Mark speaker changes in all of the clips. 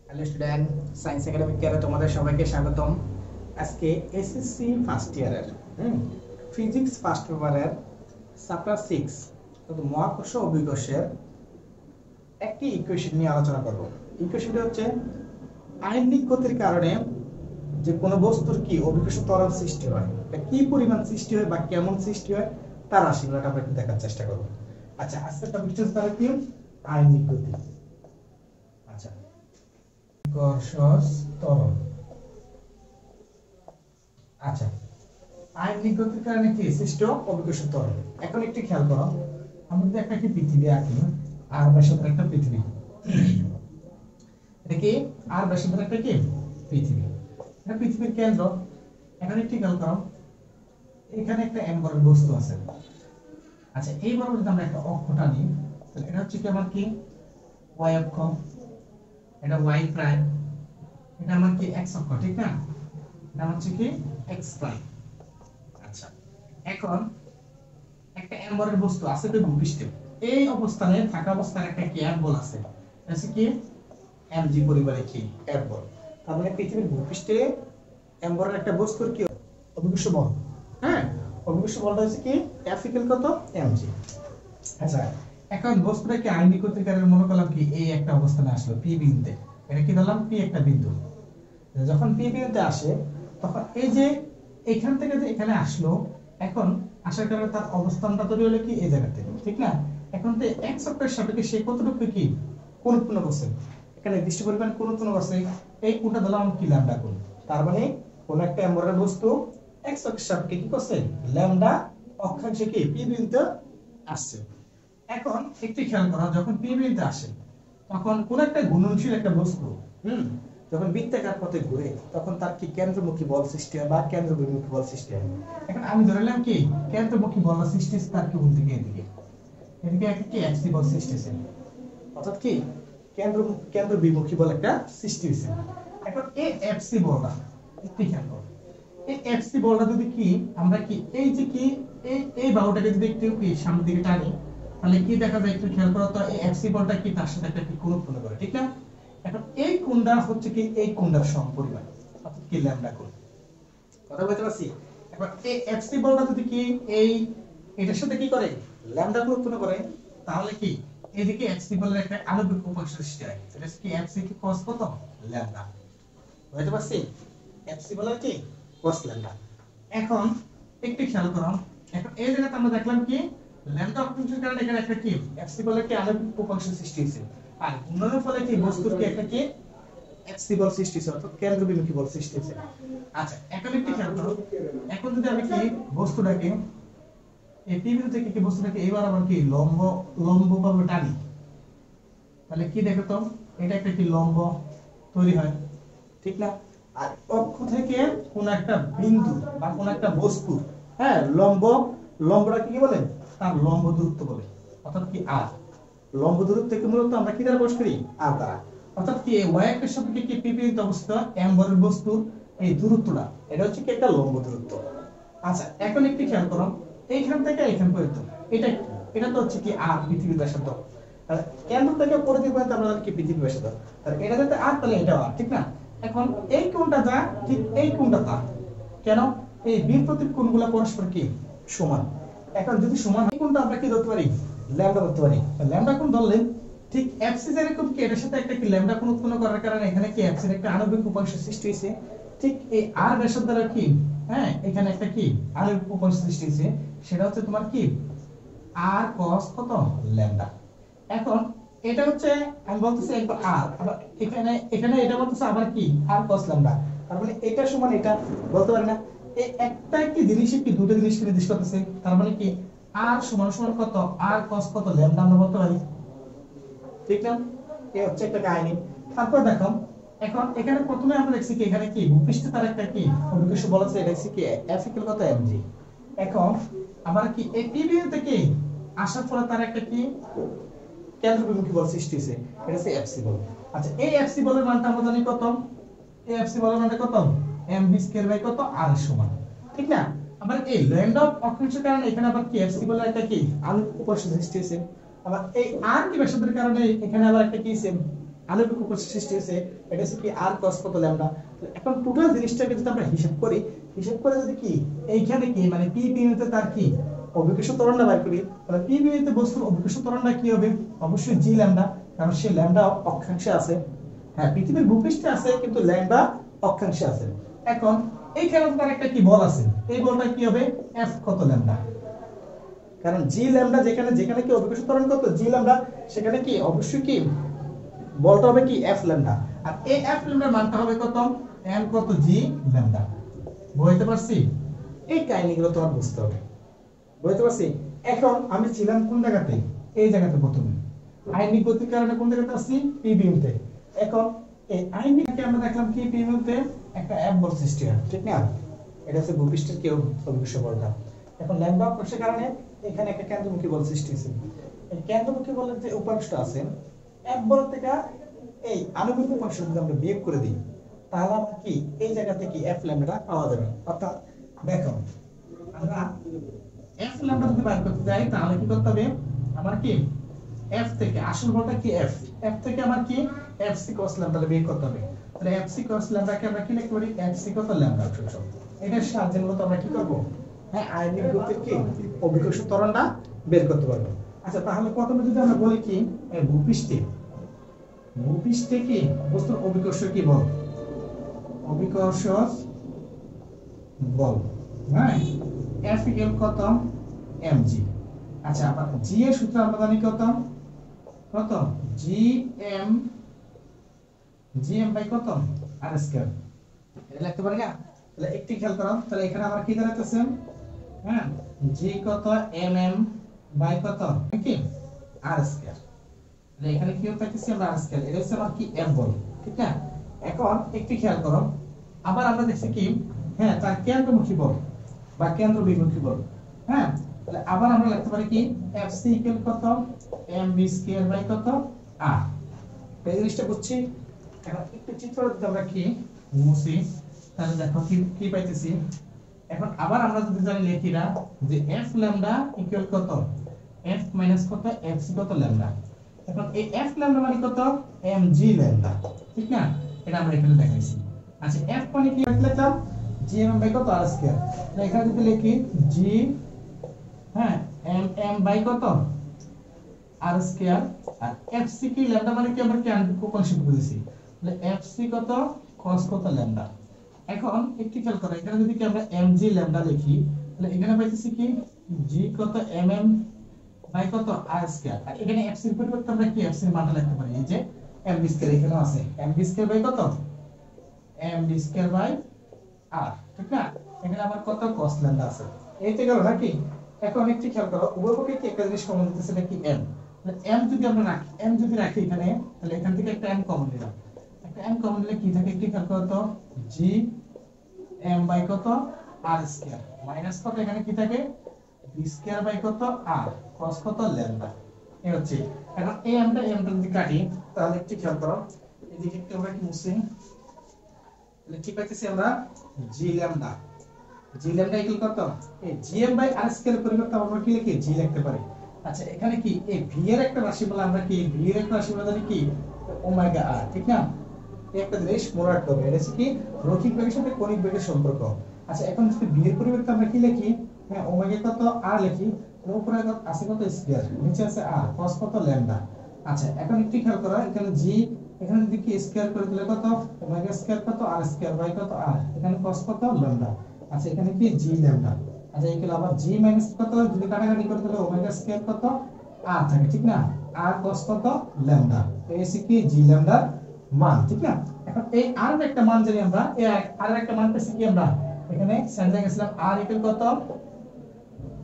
Speaker 1: Hello student, science academic কেয়ারে তোমাদের সবাইকে স্বাগতম। আজকে এসএসসি ফার্স্ট ইয়ারের ফিজিক্স ফার্স্ট পেপারের চ্যাপ্টার 6 অর্থাৎ মহাকর্ষ ও অভিকর্ষের একটি ইকুয়েশন নিয়ে আলোচনা করব। ইকুয়েশনটি হচ্ছে আইনিক গতির কারণে যে কোনো বস্তুর কি অভিকর্ষ ত্বরণ সৃষ্টি হয়, বা কি পরিমাণ সৃষ্টি হয় বা কেমন সৃষ্টি হয় তার রাশিগুলোটা আমরা একটু দেখার চেষ্টা করব। আচ্ছা, আজকের টপিকটা হচ্ছে কি আইনিক গতি। আচ্ছা, অভিকর্ষ ত্বরণ। আচ্ছা, আইনিক গতির কারণে কি সৃষ্ট অভিকর্ষ ত্বরণ। এখন একটু খেয়াল করো, আমরা যদি একটা কি পৃথিবী আঁকি, আর ব্যাসার্ধের একটা পৃথিবী, এটা কি আর ব্যাসার্ধের একটা কি পৃথিবী, এটা পৃথিবীর কেন্দ্র। এখন একটু খেয়াল করো, এখানে একটা এম বড় বস্তু আছে। আচ্ছা, এই বড় যদি আমরা একটা অক্ষটা নিই, তাহলে এটা হচ্ছে কি আমার কি ওয়াই অক্ষ, এটা ওয়াই প্রাইম, এটা আমার কি এক্স অক্ষ, ঠিক না? এটা হচ্ছে কি এক্স প্রাইম। আচ্ছা, এখন একটা এম্বরের বস্তু আছে তো ভূপৃষ্ঠে, এই অবস্থানে থাকা অবস্থায় একটা কি এম বল আছে, এটা হচ্ছে কি এমজি পরিবারের কি এম বল। তার মানে পৃথিবীর ভূপৃষ্ঠে এম্বরের একটা বস্তুর কি অভিকর্ষ বল। হ্যাঁ, অভিকর্ষ বলটা হচ্ছে কি এফ ইকুয়াল কত এমজি। আচ্ছা, এখন বস্তুটাকে আইনিক গতির কারণে মনে করলাম কি এই একটা অবস্থানে আসলো পি বিন্দুতে, এটা কি ধরলাম পি একটা বিন্দু। যখন পি বিন্দুতে আসে তখন এই যে এখান থেকে যে এখানে আসলো, এখন আসার কারণে তার অবস্থানটা তৈরি হলো কি এই জায়গাতে, ঠিক না? এখন তো এক্স অক্ষের সাপেক্ষে সে কতটুকু কি কোণ উৎপন্ন করছে, এখানে নির্দিষ্ট পরিমাণ কোণ উৎপন্ন করছে, এই কোণটা ধরলাম কি ল্যামডা কোণ। তার মানে কোন একটা এম্বরের বস্তু এক্স অক্ষের সাপেক্ষে কি করছে, ল্যামডা অক্ষাংশে কি পি বিন্দুতে আসছে। এখন একটু খেয়াল করা, যখন পি বিন্দুতে আসে তখন কোন একটা ঘূর্ণনশীল একটা বস্তু যখন বৃত্তাকার পথে ঘুরে তখন তার কি কেন্দ্রমুখী বল সৃষ্টি হয় বা কেন্দ্রবিমুখী বল সৃষ্টি হয়। এখন আমি ধরে নিলাম কি কেন্দ্রমুখী বল সৃষ্টি হচ্ছে তার কি উল্টো এদিকে, এদিকে একটা কি এফসি বল সৃষ্টি হচ্ছে, অর্থাৎ কি কেন্দ্রবিমুখী বল একটা সৃষ্টি হয়েছে। এখন এই এফসি বলটা একটু খেয়াল করো, এই এফসি বলটা যদি কি আমরা কি এই যে কি এই বাহুটাকে যদি একটু কি সামনের দিকে টানি, তাহলে কি দেখা যায় একটু খেয়াল করো তো, এই এফসি বলটা কি তার সাথে একটা কি কোণ উৎপন্ন করে, ঠিক না? এখন এই কোণটা হচ্ছে কি এই কোণটার সমপরিমাণ, অর্থাৎ কি ল্যামডা কোণ। কথা বলতে পারছি? এখন এই এফসি বলটা যদি কি এই এটার সাথে কি করে ল্যামডা কোণ উৎপন্ন করে, তাহলে কি এদিকে এফসি বলের একটা আণবিক উপাংশ সৃষ্টি হয়, এটা কি এফসি কি cos কত ল্যামডা। বুঝতে পারছি? এফসি বলের কি cos ল্যামডা। এখন একটু খেয়াল করো, এখন এই জায়গাতে আমরা দেখলাম কি ল্যামডা অক্ষাংশের কারণে এখানে একটা কি এফসি বলের কি আণবিক উপাংশ সৃষ্টি হয়েছে, আর ঘূর্ণনের ফলে কি বস্তুর কি একটা কি এফসি বল সৃষ্টি হয়েছে, অর্থাৎ কেন্দ্রবিমুখী বল সৃষ্টি হয়েছে। আচ্ছা, এখন একটু খেয়াল করো, এখন যদি আমি কি বস্তুটাকে এই পি বিন্দু থেকে কি বস্তুটাকে এবার আবার কি লম্বভাবে টানি, তাহলে কি দেখো তো এটা একটা কি লম্ব তৈরি হয়, ঠিক না? আর অক্ষ থেকে কোন একটা বিন্দু বা কোন একটা বস্তু, হ্যাঁ, লম্বটা কি বলে, তার লম্ব দূরত্ব বলে, অর্থাৎ কি আর লম্ব দূরত্ব থেকে মূলত আমরা কি দ্বারা প্রকাশ করি, আর দ্বারা। অর্থাৎ কি ওয়াই অক্ষের সাপেক্ষে কি পি বিন্দুতে অবস্থিত এম্বরের বস্তুর এই দূরত্বটা, এটা হচ্ছে কি একটা লম্ব দূরত্ব। আচ্ছা, এখন একটু খেয়াল করো, এইখান থেকে এখান পর্যন্ত এটা এটা তো হচ্ছে কি আর পৃথিবীর ব্যাসার্ধ, তাহলে কেন্দ্র থেকে পরিধি পর্যন্ত আমরা কি পৃথিবীর ব্যাসার্ধ, তাহলে এটা যাতে আর তাহলে এটা আর, ঠিক না? এখন এই কোণটা যা ঠিক এই কোণটা তা, কেন এই বিপরীত কোণগুলো পরস্পর কি সমান। এখন যদি সমান এই কোণটা আমরা কি ধরতে পারি, ল্যামডা ধরতে পারি। ল্যামডা কোণ ধরলেন ঠিক এফসি যেরকম কি এটার সাথে একটা কি ল্যামডা কোণ উৎপন্ন করার কারণে এখানে কি এফসির একটা আণবিক উপাংশ সৃষ্টি হয়েছে, ঠিক এই আর ব্যাসার্ধ দ্বারা কি, হ্যাঁ, এখানে একটা কি আণবিক উপাংশ সৃষ্টি হয়েছে, সেটা হচ্ছে তোমার কি আর cos কত ল্যামডা। এখন এটা হচ্ছে আমি বলতেছি একবার আর, আবার এখানে এটা বলতেছে আবার কি আর cos ল্যামডা, তার মানে এটা সমান এটা বলতে পারি না। এই একটা কি জিনিস কি দুটো জিনিসকে নির্দেশ করতেছে, তার মানে কি আর সমান সমান কত আর cos কত ল্যামডা আমরা বলতে পারি, ঠিক না? এই হচ্ছে একটা কাহিনী। তারপর দেখো, এখন এখানে প্রথমে আমরা দেখছি কি এখানে কি ভূপৃষ্ঠে তার একটা কি অভিকর্ষ বল আছে, এটা হচ্ছে কি F ইকুয়াল কত mg। এখন আবার কি এই পি বিন্দু থেকে আসার ফলে তার একটা কি কেন্দ্রবিমুখী বল সৃষ্টি হয়েছে, এটা হচ্ছে এফসি বল। আচ্ছা, এই এফসি বলের মানটা আমরা জানি কত, এই এফসি বলের মানটা কত mv স্কয়ার বাই কত r সমান, ঠিক না? আবার এই ল্যামডা অক্ষাংশের কারণে এখানে আবার কি এফসি বলের একটা কি আণবিক উপাংশ সৃষ্টি হয়েছে, আবার এই আর কি ব্যাসার্ধের কারণে এখানে আবার একটা কি সেম আণবিক উপর সৃষ্টি হয়েছে, এটা হচ্ছে কি আর cos কত ল্যামডা। এখন টোটাল জিনিসটাকে যদি আমরা হিসাব করি, হিসাব করে যদি কি এইখানে কি মানে পি বিন্দুতে তার কি অভিকর্ষ ত্বরণটা বের করি, তাহলে পি বিন্দুতে বস্তুর অভিকর্ষ ত্বরণটা কি হবে? অবশ্যই জি ল্যামডা, কারণ সে ল্যামডা অক্ষাংশে আছে। হ্যাঁ, পৃথিবীর ভূপৃষ্ঠে আছে কিন্তু ল্যামডা অক্ষাংশে আছে। এখন এইখানে তার একটা কি বল আছে, এই বলটা কি হবে? এফ কত ল্যামডা, কারণ জি ল্যামডা যেখানে যেখানে কি অভিকর্ষ ত্বরণ কত জি ল্যামডা, সেখানে কি অবশ্যই কি বলটা হবে কি এফ ল্যামডা। আর এই এফ ল্যামডার মানটা হবে কত? এম কত জি ল্যামডা। বুঝতে পারছি? এই কাহিনীগুলো তোমার বুঝতে হবে। বুঝতে পারছি? এখন আমি ছিলাম কোন জায়গাতে? এই জায়গাতে প্রথমে আইনিক গতির কারণে কোন জায়গাতে আছি? পি বিন্দুতে। এখন এই আইনিককে আমরা দেখলাম কি পি বিন্দুতে একটা এফ বল সৃষ্টি হয়, ঠিক না? এটা হচ্ছে ভূপৃষ্ঠের কি অভিকর্ষ বলটা। এখন ল্যামডা অক্ষাংশের কারণে এখানে একটা কেন্দ্রমুখী বল সৃষ্টি হয়েছে। এই কেন্দ্রমুখী বলের যে উপাংশটা আছে, এফ বল থেকে এই আনুভূমিক উপাংশ যদি আমরা বিয়োগ করে দিই, তাহলে আমরা কি এই জায়গাতে কি এফ ল্যামডা পাওয়া যাবে। অর্থাৎ দেখো, আমরা এফ ল্যামডা যদি বের করতে যাই তাহলে কি করতে হবে? আমার কি এফ থেকে আসল বলটা কি এফ, এফ থেকে আমার কি এফ সি cos ল্যামডা বের করতে হবে। তাহলে এফ সি cos ল্যামডা কে আমরা কি লিখতে পারি? এফ সি কত ল্যামডা সূত্র। এটার সাহায্যে মূলত আমরা কি করব? হ্যাঁ, আয়নিক গতির কি অভিকর্ষ ত্বরণটা বের করতে পারবো। আচ্ছা, তাহলে প্রথমে যদি আমরা বলি কি ভূপৃষ্ঠে, ভূপৃষ্ঠে কি বস্তুর অভিকর্ষ কি বল? অভিকর্ষ বল, হ্যাঁ, এফ ইকুয়াল কত? mg। আচ্ছা, আবার g এর সূত্র আমরা জানি কত? কত? gm বাই কত? r square. এটা লিখতে পারি না? তাহলে একটি খেয়াল করো, তাহলে এখানে আমরা কি দাঁড়াতেছে? হ্যাঁ, g কত? mm বাই কত? কি r স্কয়ার। তাহলে এখানে কি পাইতেছি আমরা? r square. এটা হচ্ছে আমার কি f বল, ঠিক না? এখন একটি খেয়াল করো, আবার আমরা দেখছি কি হ্যাঁ তার কেন্দ্রমুখী বল বা কেন্দ্র বিমুখী বল। হ্যাঁ, তাহলে আবার আমরা লিখতে পারি কি fc ইকুয়াল কত? mv স্কয়ার বাই কত? r। এই জিনিসটা বুঝছি। এখন একটু চিত্র যদি আমরা কি মুছি, তাহলে দেখো কি কি পাইতেছি। এখন আবার আমরা যদি জানি লিখি না যে f ল্যামডা ইকুয়াল কত? f মাইনাস কত? fc কত ল্যামডা। এখন এই f ল্যামডা মানে কত? mg ল্যামডা, ঠিক না? এটা আমরা এখানে দেখাইছি। আচ্ছা, f মানে কি লিখলাম? gm বাই কত? r square. তাহলে এখানে যদি লিখি g হ্যাঁ m বাই কত? r square. আর fc কি ল্যামডা মানে কি আমরা কি কনসেপ্ট বুঝেছি। তাহলে fc কত? cos কত ল্যামডা। এখন একটু খেয়াল করো, এখানে যদি কি আমরা mg ল্যামডা লিখি, তাহলে এখানে পাইতেছি কি g কত? mm বাই কত? r square. আর এখানে fc এর পরিবর্তে আমরা কি fc এর মানটা লিখতে পারি? এই যে mv স্কয়ার এখানে আছে, mv স্কয়ার বাই কত? mv স্কয়ার বাই r, ঠিক না? এখানে আবার কত? cos ল্যামডা আছে। এইটা গেল নাকি? এখন একটু খেয়াল করো, উভয় পক্ষে কি একটা জিনিস কমন দিতেছে নাকি m। তাহলে m যদি আমরা রাখি, m যদি রাখি এখানে, তাহলে এখান থেকে একটা m কমন নিলাম। একটা m কমন নিলে কি থাকে? একটু খেয়াল করো তো, g m বাই কত? r স্কয়ার মাইনাস কত? এখানে কি থাকে? v স্কয়ার বাই কত? r cos কত? ল্যামডা। এই হচ্ছে। এখন এই mটা যদি কাটি, তাহলে একটু খেয়াল করো, এদিকে একটু আমরা কি মুছি, তাহলে কি পাইতেছি আমরা? g lambda. g lambda equal কত? এই gm বাই r স্কয়ার পরিবর্তে আমরা কি লিখি? g লিখতে পারি। আচ্ছা, এখানে কি এই v এর একটা রাশি বলে আমরা কি v এর একটা রাশি বলে জানি কি ওমেগা r, ঠিক না? এই একটা জিনিস মনে রাখতে হবে, এটা কি রৈখিক বেগের সাথে কণিক বেগের সম্পর্ক। আচ্ছা, এখন যদি v এর পরিবর্তে আমরা কি লিখি? হ্যাঁ, ওমেগা কত? r লিখি। উপরে আছে কত? স্কয়ার, নিচে আছে r cos কত? ল্যামডা। আচ্ছা, এখন একটু খেয়াল করো, এখানে g, এখানে যদি কি স্কয়ার করে দিলে কত? ওমেগা স্কয়ার কত? r স্কয়ার বাই কত? r। এখানে cos কত? ল্যামডা। আচ্ছা, এখানে কি g ল্যামডা। আচ্ছা, এখানে আবার g মাইনাস কত? যদি কাটাকাটি করে দিলে ওমেগা স্কয়ার কত? r থাকে, ঠিক না? r cos কত? ল্যামডা। এই হচ্ছে কি g ল্যামডার মান, ঠিক না? এখন এই r এর একটা মান জানি আমরা, এই r এর একটা মান পেয়েছি কি আমরা এখানে সাইজে গেছিলাম r ইকুয়াল কত?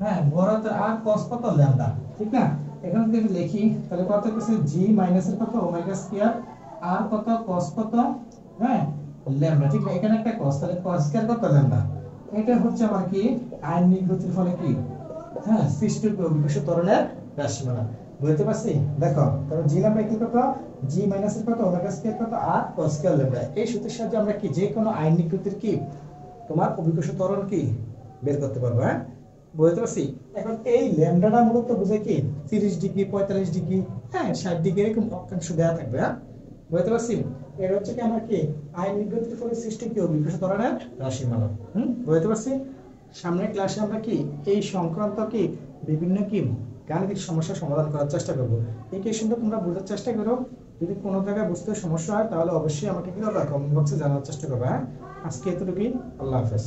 Speaker 1: হ্যাঁ, বড়তে r cos কত? ল্যামডা, ঠিক না? এখানে যদি লিখি তাহলে কত হচ্ছে? g মাইনাস এর কত? ওমেগা স্কয়ার r কত? cos কত? হ্যাঁ, ল্যামডা, ঠিক না? এখানে একটা cos, তাহলে cos স্কয়ার কত? ল্যামডা। এটা হচ্ছে আমার কি আয়নিক গতির ফলে কি হ্যাঁ সৃষ্টি অভিকর্ষ ত্বরণের রাশিমালা। বুঝতে পারছি? দেখো, কারণ জি ল্যামডা কি কত? জি মাইনাস এর কত? ওমেগা স্কয়ার কত? আর cos স্কয়ার ল্যামডা। এই সূত্রের সাহায্যে আমরা কি যে কোনো আয়নিক গতির কি তোমার অভিকর্ষ ত্বরণ কি বের করতে পারবো। হ্যাঁ, বুঝতে পারছি? এখন এই ল্যামডাটা মূলত বোঝায় কি 30 ডিগ্রি, 45 ডিগ্রি, হ্যাঁ 60 ডিগ্রি এরকম অক্ষাংশ দেওয়া থাকবে। হ্যাঁ, বুঝতে পারছি? এর হচ্ছে কি আমরা কি আয় নির্গতির ফলে সৃষ্টি কি বিভিন্ন ধরনের রাশিমালা। বুঝতে পারছি? সামনের ক্লাসে আমরা কি এই সংক্রান্ত কি বিভিন্ন কি গাণিতিক সমস্যার সমাধান করার চেষ্টা করব। এই কোশ্চেনটা তোমরা বোঝার চেষ্টা করো। যদি কোনো জায়গায় বুঝতে সমস্যা হয় তাহলে অবশ্যই আমাকে কি করবে, কমেন্ট বক্সে জানার চেষ্টা করবে। হ্যাঁ, আজকে এতটুকুই। আল্লাহ হাফেজ।